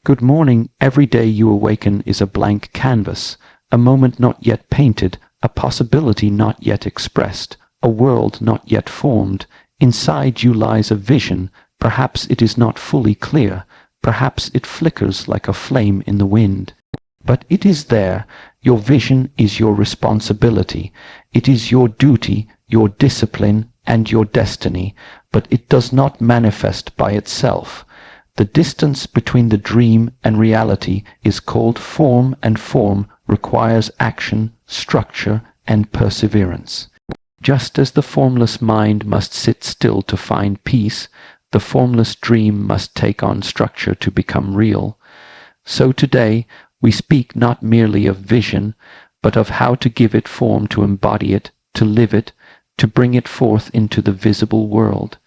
Good morning. Every day you awaken is a blank canvas, a moment not yet painted, a possibility not yet expressed, a world not yet formed. Inside you lies a vision. Perhaps it is not fully clear. Perhaps it flickers like a flame in the wind. But it is there. Your vision is your responsibility. It is your duty, your discipline, and your destiny, but it does not manifest by itself. The distance between the dream and reality is called form, and form requires action, structure, and perseverance. Just as the formless mind must sit still to find peace, the formless dream must take on structure to become real. So today, we speak not merely of vision, but of how to give it form, to embody it, to live it, to bring it forth into the visible world.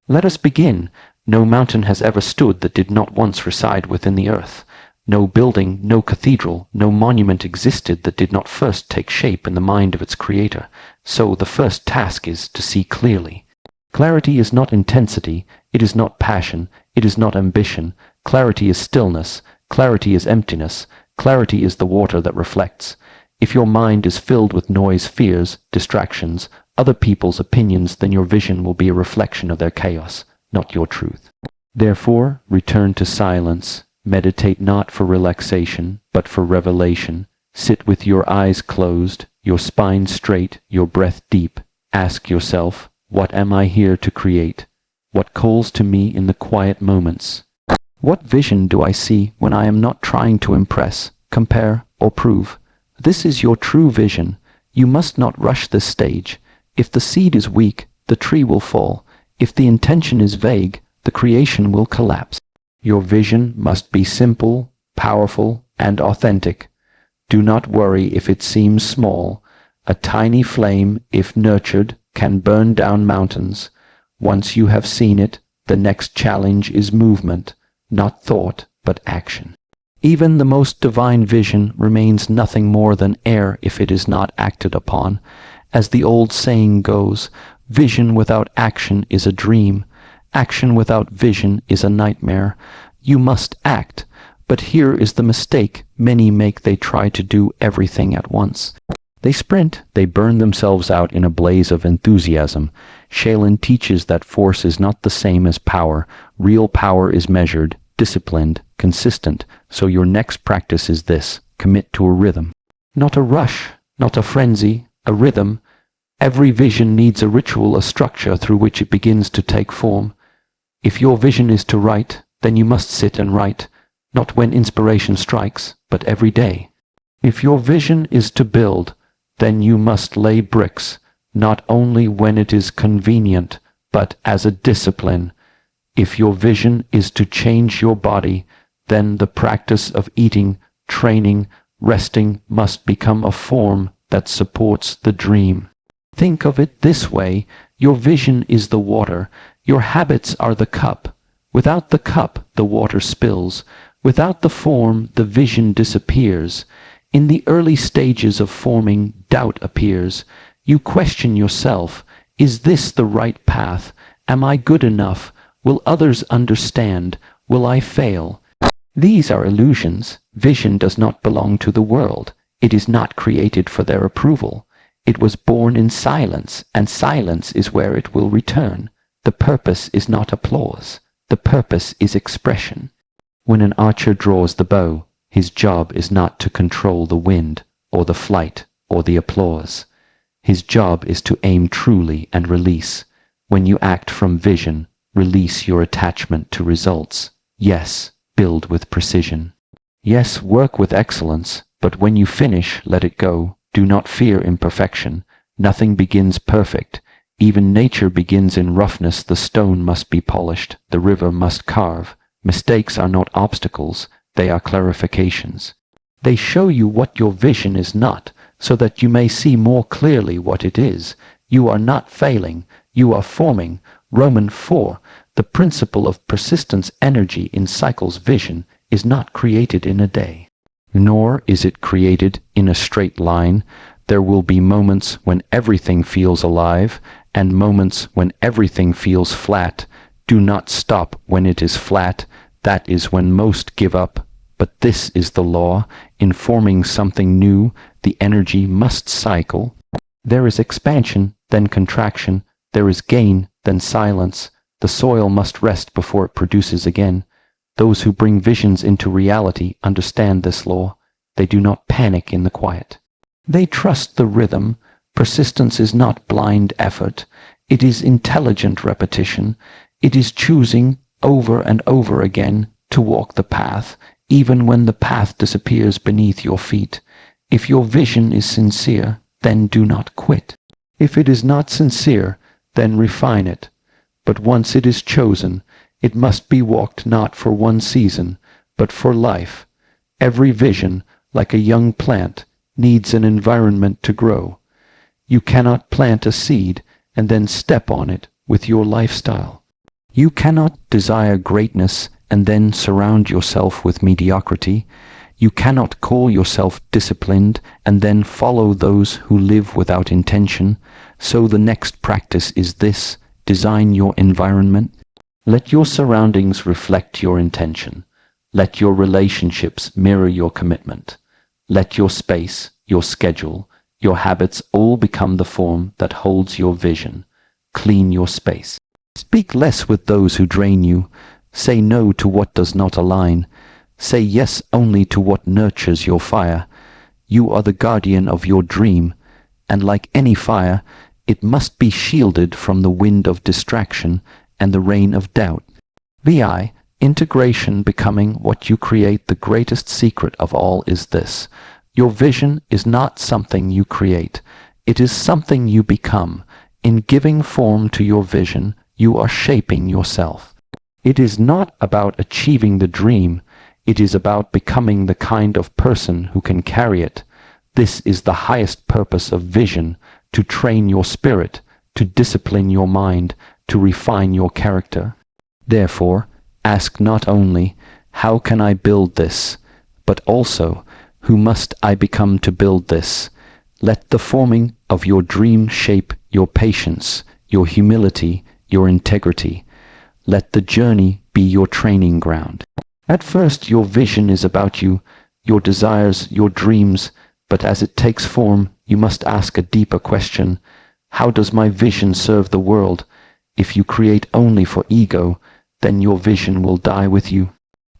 Let us begin. No mountain has ever stood that did not once reside within the earth. No building, no cathedral, no monument existed that did not first take shape in the mind of its creator. So the first task is to see clearly. Clarity is not intensity, it is not passion, it is not ambition. Clarity is stillness, clarity is emptiness, clarity is the water that reflects. If your mind is filled with noise, fears, distractions, other people's opinions, then your vision will be a reflection of their chaos, not your truth. Therefore, return to silence. Meditate not for relaxation, but for revelation. Sit with your eyes closed, your spine straight, your breath deep. Ask yourself, what am I here to create? What calls to me in the quiet moments? What vision do I see when I am not trying to impress, compare, or prove? This is your true vision. You must not rush this stage. If the seed is weak, the tree will fall. If the intention is vague, the creation will collapse. Your vision must be simple, powerful, and authentic. Do not worry if it seems small. A tiny flame, if nurtured, can burn down mountains. Once you have seen it, the next challenge is movement, not thought, but action. Even the most divine vision remains nothing more than air if it is not acted upon. As the old saying goes, vision without action is a dream. Action without vision is a nightmare. You must act, but here is the mistake many make. They try to do everything at once. They sprint, they burn themselves out in a blaze of enthusiasm. Shaolin teaches that force is not the same as power. Real power is measured, disciplined, consistent. So your next practice is this: commit to a rhythm. Not a rush, not a frenzy, a rhythm. Every vision needs a ritual, a structure through which it begins to take form. If your vision is to write, then you must sit and write, not when inspiration strikes, but every day. If your vision is to build, then you must lay bricks, not only when it is convenient, but as a discipline. If your vision is to change your body, then the practice of eating, training, resting must become a form that supports the dream. Think of it this way: your vision is the water, your habits are the cup. Without the cup, the water spills. Without the form, the vision disappears. In the early stages of forming, doubt appears. You question yourself: is this the right path? Am I good enough? Will others understand? Will I fail? These are illusions. Vision does not belong to the world. It is not created for their approval. It was born in silence, and silence is where it will return. The purpose is not applause. The purpose is expression. When an archer draws the bow, his job is not to control the wind, or the flight, or the applause. His job is to aim truly and release. When you act from vision, release your attachment to results. Yes, build with precision. Yes, work with excellence, but when you finish, let it go. Do not fear imperfection. Nothing begins perfect. Even nature begins in roughness. The stone must be polished. The river must carve. Mistakes are not obstacles. They are clarifications. They show you what your vision is not, so that you may see more clearly what it is. You are not failing. You are forming. Romans 4. The principle of persistence, energy in cycles. Vision is not created in a day, nor is it created in a straight line. There will be moments when everything feels alive, and moments when everything feels flat. Do not stop when it is flat. That is when most give up. But this is the law. In forming something new, the energy must cycle. There is expansion, then contraction. There is gain, then silence. The soil must rest before it produces again. Those who bring visions into reality understand this law. They do not panic in the quiet. They trust the rhythm. Persistence is not blind effort. It is intelligent repetition. It is choosing over and over again to walk the path, even when the path disappears beneath your feet. If your vision is sincere, then do not quit. If it is not sincere, then refine it. But once it is chosen, it must be walked not for one season, but for life. Every vision, like a young plant, needs an environment to grow. You cannot plant a seed and then step on it with your lifestyle. You cannot desire greatness and then surround yourself with mediocrity. You cannot call yourself disciplined and then follow those who live without intention. So the next practice is this: design your environment. Let your surroundings reflect your intention. Let your relationships mirror your commitment. Let your space, your schedule, your habits all become the form that holds your vision. Clean your space. Speak less with those who drain you. Say no to what does not align. Say yes only to what nurtures your fire. You are the guardian of your dream, and like any fire, it must be shielded from the wind of distraction and the rain of doubt. VI, integration becoming what you create. The greatest secret of all is this: your vision is not something you create. It is something you become. In giving form to your vision, you are shaping yourself. It is not about achieving the dream. It is about becoming the kind of person who can carry it. This is the highest purpose of vision: to train your spirit, to discipline your mind, to refine your character. Therefore, ask not only, how can I build this, but also, who must I become to build this? Let the forming of your dream shape your patience, your humility, your integrity. Let the journey be your training ground. At first, your vision is about you, your desires, your dreams, but as it takes form, you must ask a deeper question: how does my vision serve the world? If you create only for ego, then your vision will die with you.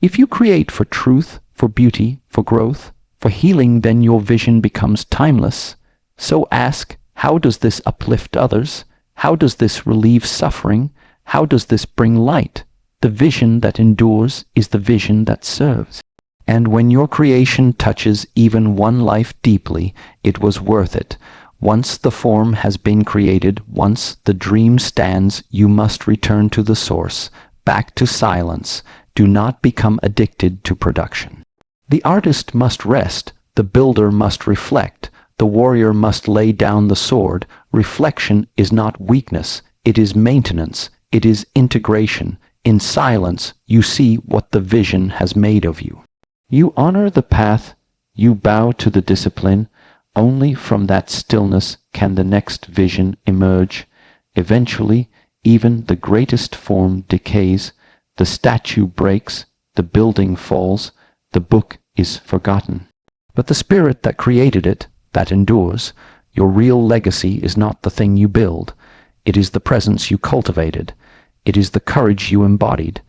If you create for truth, for beauty, for growth, for healing, then your vision becomes timeless. So ask, how does this uplift others? How does this relieve suffering? How does this bring light? The vision that endures is the vision that serves. And when your creation touches even one life deeply, it was worth it. Once the form has been created, once the dream stands, you must return to the source, back to silence. Do not become addicted to production. The artist must rest, the builder must reflect, the warrior must lay down the sword. Reflection is not weakness, it is maintenance, it is integration. In silence, you see what the vision has made of you. You honor the path, you bow to the discipline. Only from that stillness can the next vision emerge. Eventually, even the greatest form decays, the statue breaks, the building falls, the book is forgotten. But the spirit that created it, that endures. Your real legacy is not the thing you build. It is the presence you cultivated. It is the courage you embodied.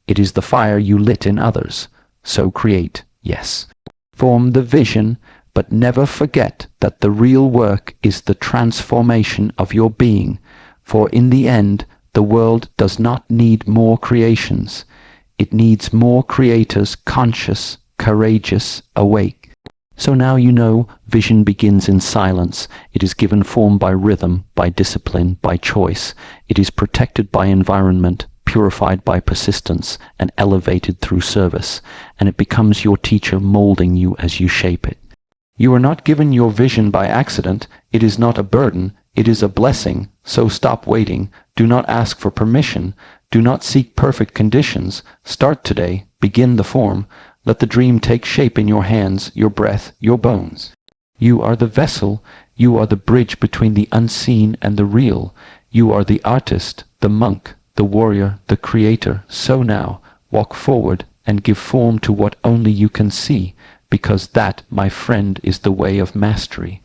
It is the fire you lit in others. So create, yes. Form the vision, but never forget that the real work is the transformation of your being, for in the end, the world does not need more creations. It needs more creators conscious, courageous, awake. So now you know vision begins in silence. It is given form by rhythm, by discipline, by choice. It is protected by environment, purified by persistence, and elevated through service. And it becomes your teacher, molding you as you shape it. You are not given your vision by accident. It is not a burden. It is a blessing. So stop waiting. Do not ask for permission. Do not seek perfect conditions. Start today. Begin the form. Let the dream take shape in your hands, your breath, your bones. You are the vessel. You are the bridge between the unseen and the real. You are the artist, the monk, the warrior, the creator. So now, walk forward and give form to what only you can see, because that, my friend, is the way of mastery.